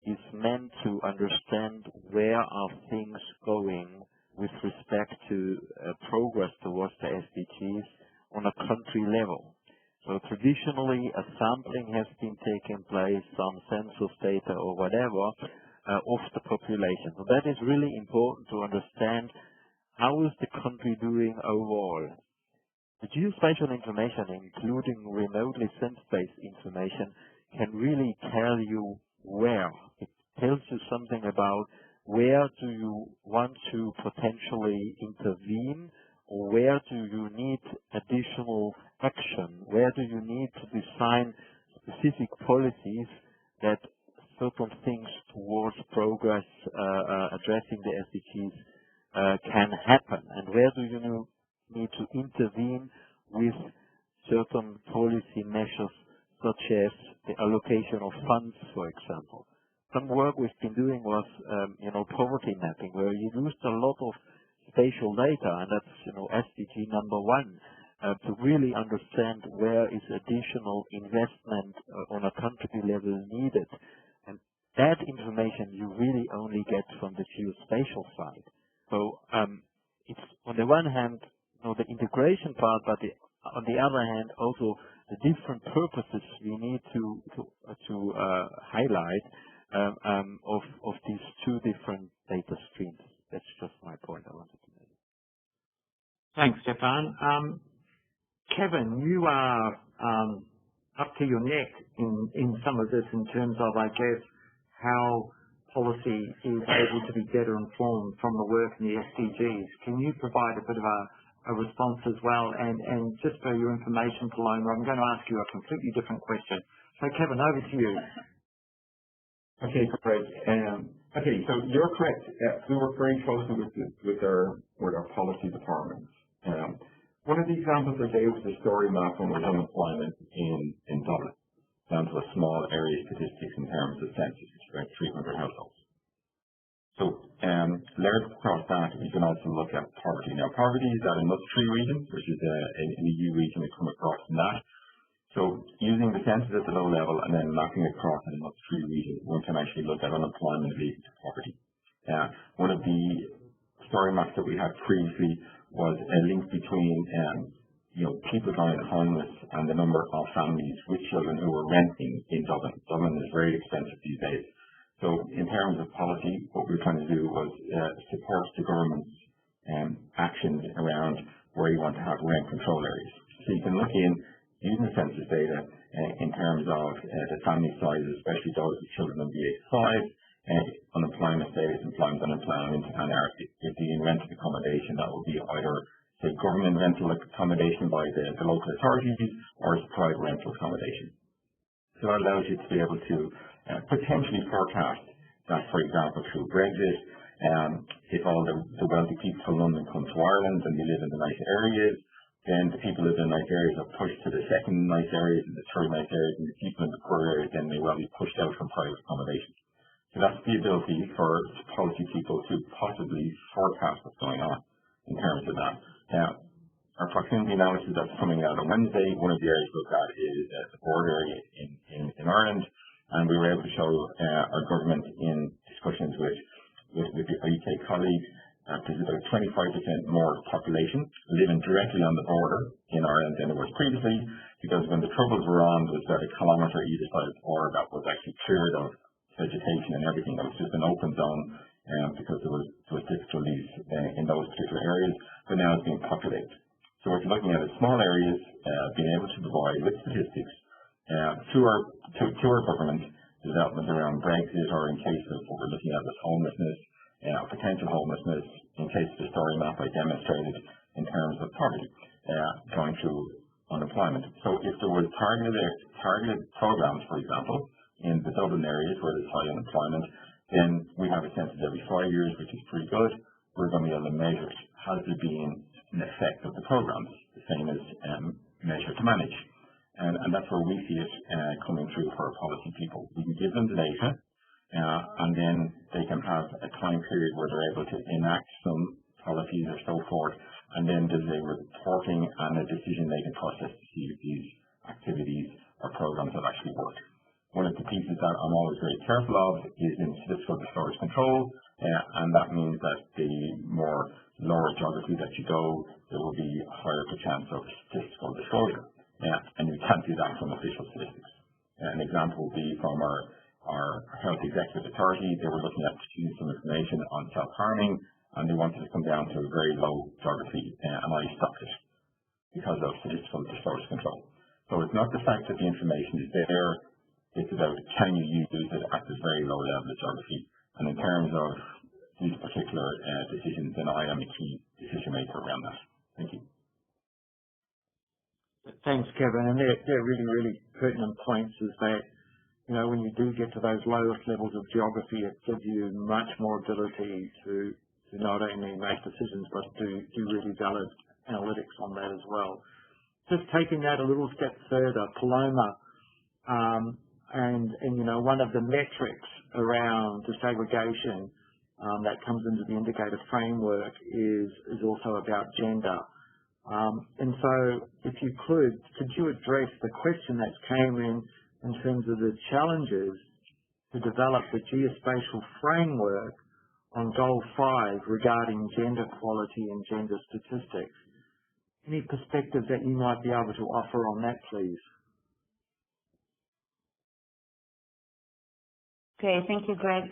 is meant to understand where are things going with respect to progress towards the SDGs on a country level. So traditionally, a sampling has been taking place, some census data or whatever, of the population. So that is really important to understand how is the country doing overall. The geospatial information, including remotely sense-based information, can really tell you where. It tells you something about where do you want to potentially intervene, or where do you need additional action? Where do you need to design specific policies that certain things towards progress addressing the SDGs can happen? And where do you need to intervene with certain policy measures, such as the allocation of funds, for example? Some work we've been doing was, poverty mapping, where you used a lot of spatial data, and that's, SDG number 1, to really understand where is additional investment on a country level needed. And that information you really only get from the geospatial side. So it's on the one hand, the integration part, but on the other hand, also the different purposes we need to highlight of these two different data streams. That's just my point I wanted to make. Thanks, Stefan. Kevin, you are up to your neck in some of this in terms of, I guess, how policy is able to be better informed from the work in the SDGs. Can you provide a bit of a response as well? And just for your information, Paloma, I'm going to ask you a completely different question. So, Kevin, over to you. Okay, great. Okay, so you're correct. We work very closely with our policy departments. One of the examples I gave was a story map on unemployment in Dublin, down to a small area statistics in terms of census, which is about 300 households. So, layered across that, we can also look at poverty. Now, poverty is at a NUTS3 region, which is an EU region that come across from that. So, using the census at the low level and then mapping across in a NUTS3 region, one can actually look at unemployment leading to poverty. One of the story maps that we had previously was a link between people going homeless and the number of families with children who were renting in Dublin. Dublin is very expensive these days. So in terms of policy, what we were trying to do was support the government's actions around where you want to have rent control areas. So you can look in using the census data in terms of the family sizes, especially those with children under the age of 5, unemployment status, employment, unemployment, and if the rented accommodation, that would be either say government rental accommodation by the local authorities or it's private rental accommodation. So that allows you to be able to potentially forecast that, for example, through Brexit, if all the wealthy people from London come to Ireland and they live in the nice areas, then the people who live in nice areas are pushed to the second nice areas and the third nice areas, and the people in the poor areas then may well be pushed out from private accommodation. So that's the ability for policy people to possibly forecast what's going on in terms of that. Our proximity analysis that's coming out on Wednesday, one of the areas we looked at is the border area in Ireland, and we were able to show our government in discussions with our UK colleagues there's about 25% more population living directly on the border in Ireland than there was previously, because when the Troubles were on, there was about a kilometre either side of the border that was actually cleared of vegetation and everything. That was just an open zone because there was difficulties in those particular areas, but now it's being populated. So what you're looking at is small areas being able to provide with statistics to our government development around Brexit, or in case of what we're looking at as homelessness, potential homelessness, in case of the story map I demonstrated in terms of poverty, going through unemployment. So if there was targeted programs, for example, in the Dublin areas where there's high unemployment, then we have a census every 5 years, which is pretty good. We're going to be able to measure has there been an effect of the programs, the same as measure to manage. And that's where we see it coming through for our policy people. We can give them the data, and then they can have a time period where they're able to enact some policies or so forth, and then there's a reporting and a decision-making process to see if these activities or programs have actually worked. One of the pieces that I'm always very careful of is in statistical distortion control, and that means that the more lower geography that you go, there will be a higher chance of statistical disclosure, and you can't do that from official statistics. An example would be from our Health Executive Authority. They were looking at producing some information on self-harming, and they wanted to come down to a very low geography, and I stopped it because of statistical distortion control. So it's not the fact that the information is there, it's about can you use it at this very low level of geography. And in terms of these particular decisions, then I am a key decision maker around that. Thank you. Thanks, Kevin. And they're really, really pertinent points, is that, when you do get to those lowest levels of geography, it gives you much more ability to not only make decisions, but do really valid analytics on that as well. Just taking that a little step further, Paloma, and one of the metrics around disaggregation that comes into the indicator framework is also about gender. And so if you could you address the question that came in terms of the challenges to develop the geospatial framework on Goal 5 regarding gender quality and gender statistics? Any perspective that you might be able to offer on that, please? Okay, thank you, Greg.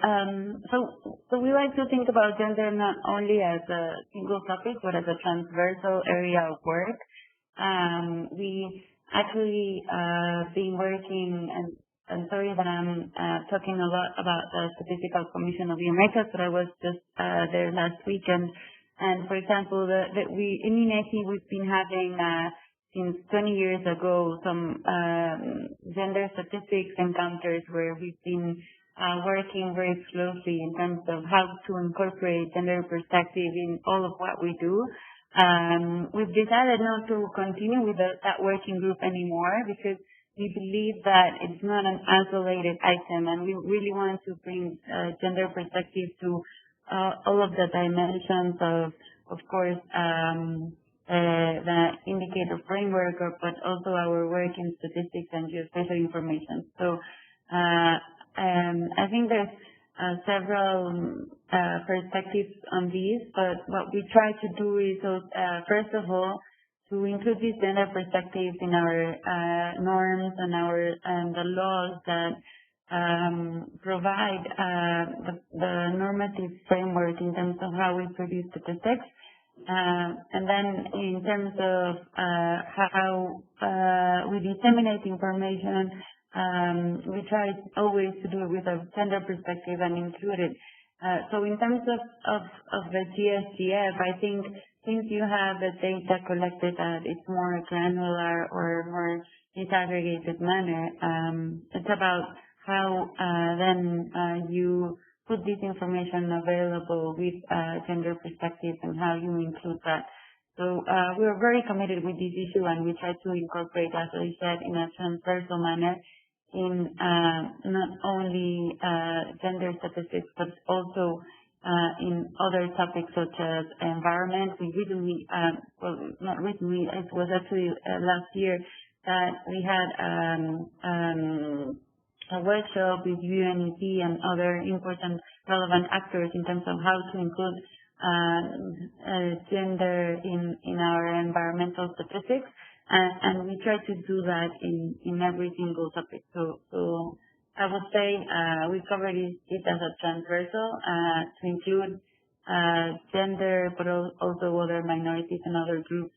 So we like to think about gender not only as a single topic, but as a transversal area of work. We actually been working, and I'm sorry that I'm talking a lot about the Statistical Commission of the Americas, but I was just there last week, and for example, we in INEGI we've been having since 20 years ago some gender statistics encounters where we've been working very closely in terms of how to incorporate gender perspective in all of what we do. We've decided not to continue with that working group anymore because we believe that it's not an isolated item, and we really want to bring gender perspective to all of the dimensions of course, the indicator framework, but also our work in statistics and geospatial information. So I think there's several perspectives on this, but what we try to do is, first of all, to include these gender perspectives in our norms and the laws that provide the normative framework in terms of how we produce statistics. And then in terms of how we disseminate information, we try always to do it with a gender perspective and include it. So in terms of the GSGF, I think since you have the data collected at its more granular or more disaggregated manner, it's about how then you put this information available with gender perspectives and how you include that. So we're very committed with this issue, and we try to incorporate, as I said, in a transversal manner in not only gender statistics, but also in other topics such as environment. We recently, well, not recently, it was actually last year that we had a workshop with UNWDF and other important relevant actors in terms of how to include gender in our environmental statistics, and we try to do that in every single topic. So I would say we covered it as a transversal to include gender, but also other minorities and other groups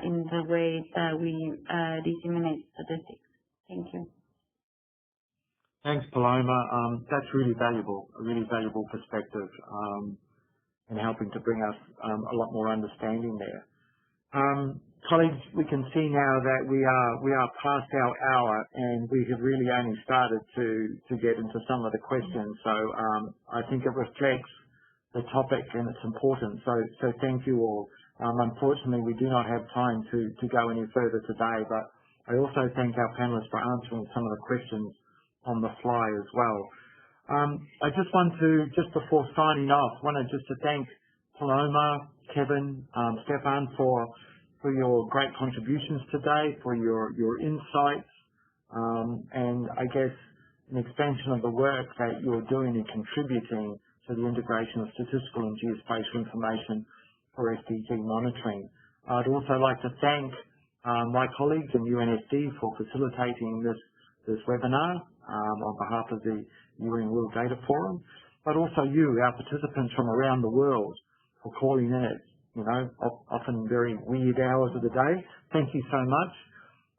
in the way that we disseminate statistics. Thank you. Thanks, Paloma. That's really valuable, a really valuable perspective in helping to bring us a lot more understanding there. Colleagues, we can see now that we are past our hour, and we have really only started to get into some of the questions. So I think it reflects the topic and its importance. So thank you all. Unfortunately, we do not have time to go any further today, but I also thank our panelists for answering some of the questions on the fly as well. I just want to, just before signing off, to thank Paloma, Kevin, Stefan for your great contributions today, for your insights, and I guess an expansion of the work that you're doing and contributing to the integration of statistical and geospatial information for SDG monitoring. I'd also like to thank my colleagues in UNSD for facilitating this webinar on behalf of the UN World Data Forum, but also you, our participants from around the world, for calling in at, often very weird hours of the day. Thank you so much.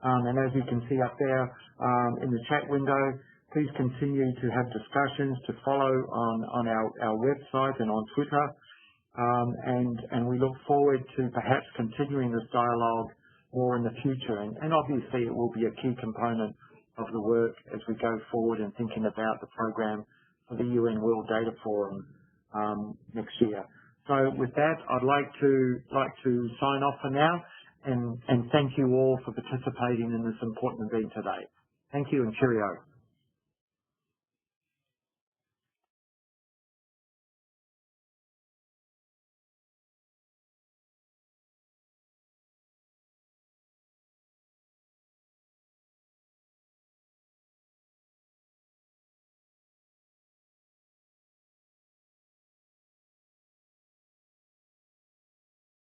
And as you can see up there in the chat window, please continue to have discussions to follow on our website and on Twitter. And we look forward to perhaps continuing this dialogue more in the future. And obviously it will be a key component of the work as we go forward and thinking about the program for the UN World Data Forum next year. So with that, I'd like to sign off for now, and thank you all for participating in this important event today. Thank you and cheerio.